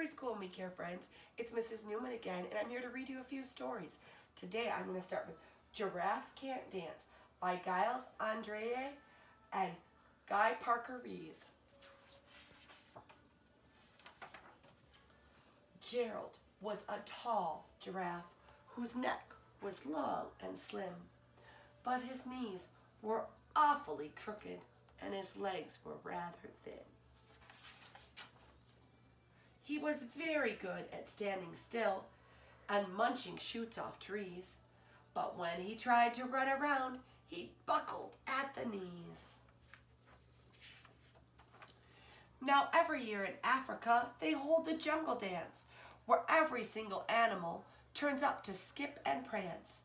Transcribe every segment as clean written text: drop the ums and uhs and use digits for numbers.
Preschool Me Care friends. It's Mrs. Newman again, and I'm here to read you a few stories. Today I'm going to start with Giraffes Can't Dance by Giles André and Guy Parker Rees. Gerald was a tall giraffe whose neck was long and slim, but his knees were awfully crooked and his legs were rather thin. He was very good at standing still and munching shoots off trees, but when he tried to run around, he buckled at the knees. Now every year in Africa, they hold the jungle dance, where every single animal turns up to skip and prance.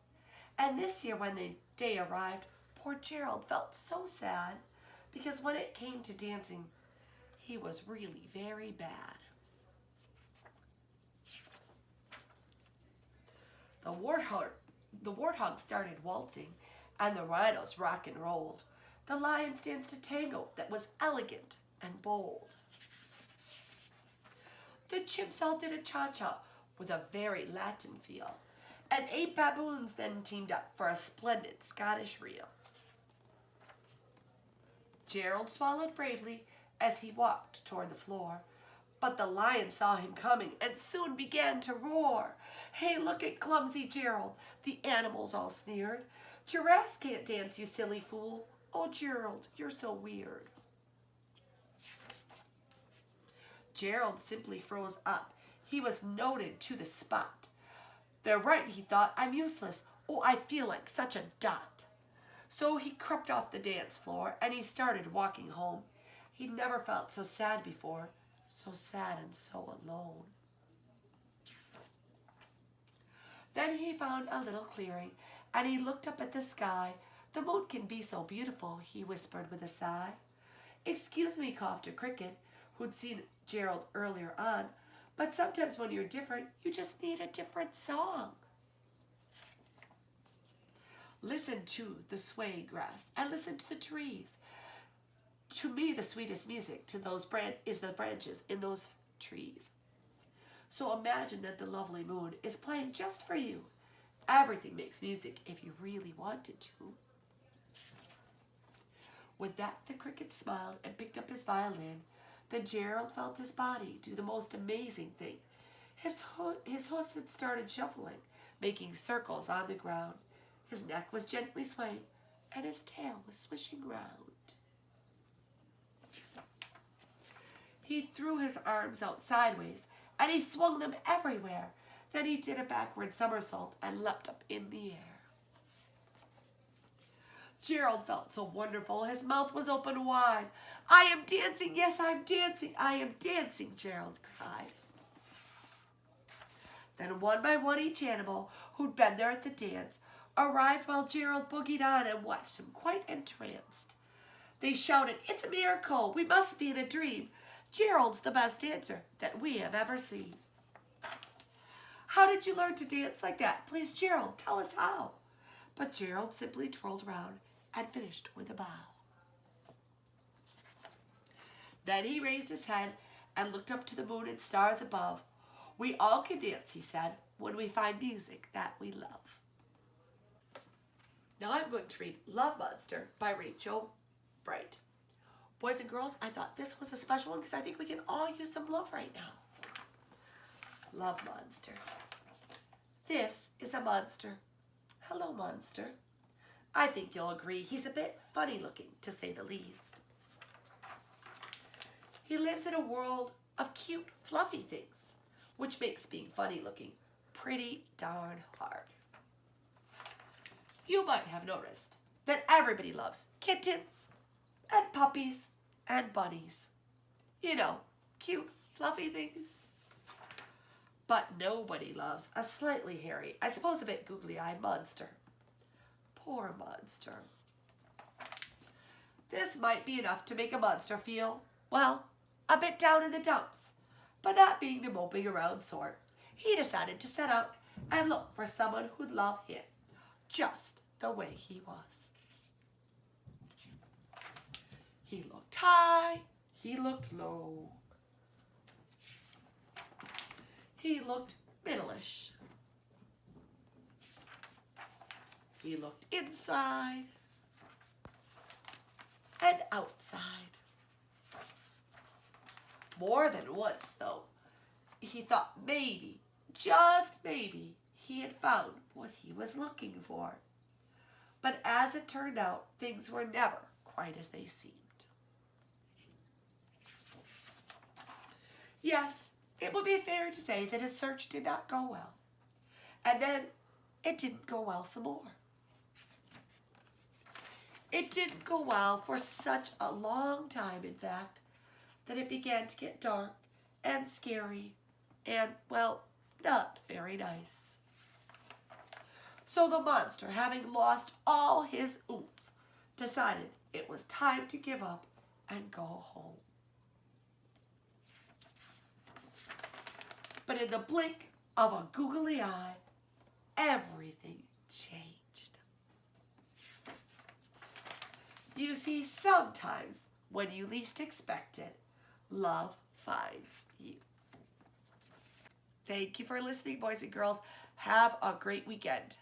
And this year when the day arrived, poor Gerald felt so sad, because when it came to dancing, he was really very bad. The warthog started waltzing, and the rhinos rock and rolled. The lions danced a tango that was elegant and bold. The chimps all did a cha-cha with a very Latin feel, and 8 baboons then teamed up for a splendid Scottish reel. Gerald swallowed bravely as he walked toward the floor, but the lion saw him coming and soon began to roar. "Hey, look at clumsy Gerald," the animals all sneered. "Giraffes can't dance, you silly fool. Oh, Gerald, you're so weird." Gerald simply froze up. He was noted to the spot. "They're right," he thought. "I'm useless. Oh, I feel like such a dot." So he crept off the dance floor and he started walking home. He'd never felt so sad before, so sad and so alone. Then he found a little clearing and he looked up at the sky. "The moon can be so beautiful," he whispered with a sigh. "Excuse me," coughed a cricket who'd seen Gerald earlier on, "but sometimes when you're different, you just need a different song." Listen to the swaying grass and listen to the trees. To me, the sweetest music to those is the branches in those trees. So imagine that the lovely moon is playing just for you. Everything makes music if you really wanted to. With that, the cricket smiled and picked up his violin. Then Gerald felt his body do the most amazing thing. His hoofs had started shuffling, making circles on the ground. His neck was gently swaying, and his tail was swishing round. He threw his arms out sideways, and he swung them everywhere. Then he did a backward somersault and leapt up in the air. Gerald felt so wonderful, his mouth was open wide. "I am dancing, yes, I'm dancing, I am dancing," Gerald cried. Then one by one each animal who'd been there at the dance arrived while Gerald boogied on and watched him quite entranced. They shouted, "It's a miracle, we must be in a dream. Gerald's the best dancer that we have ever seen." "How did you learn to dance like that? Please, Gerald, tell us how." But Gerald simply twirled around and finished with a bow. Then he raised his head and looked up to the moon and stars above. "We all can dance," he said, "when we find music that we love." Now I'm going to read Love Monster by Rachel Bright. Boys and girls, I thought this was a special one because I think we can all use some love right now. Love Monster. This is a monster. Hello, monster. I think you'll agree he's a bit funny looking, to say the least. He lives in a world of cute, fluffy things, which makes being funny looking pretty darn hard. You might have noticed that everybody loves kittens and puppies and bunnies. You know, cute, fluffy things. But nobody loves a slightly hairy, I suppose a bit googly-eyed monster. Poor monster. This might be enough to make a monster feel, well, a bit down in the dumps. But not being the moping around sort, he decided to set out and look for someone who'd love him, just the way he was. He looked high, he looked low. He looked middleish. He looked inside and outside. More than once, though, he thought maybe, just maybe, he had found what he was looking for. But as it turned out, things were never quite as they seemed. Yes, it would be fair to say that his search did not go well. And then it didn't go well some more. It didn't go well for such a long time, in fact, that it began to get dark and scary and, well, not very nice. So the monster, having lost all his oomph, decided it was time to give up and go home. But in the blink of a googly eye, everything changed. You see, sometimes when you least expect it, love finds you. Thank you for listening, boys and girls. Have a great weekend.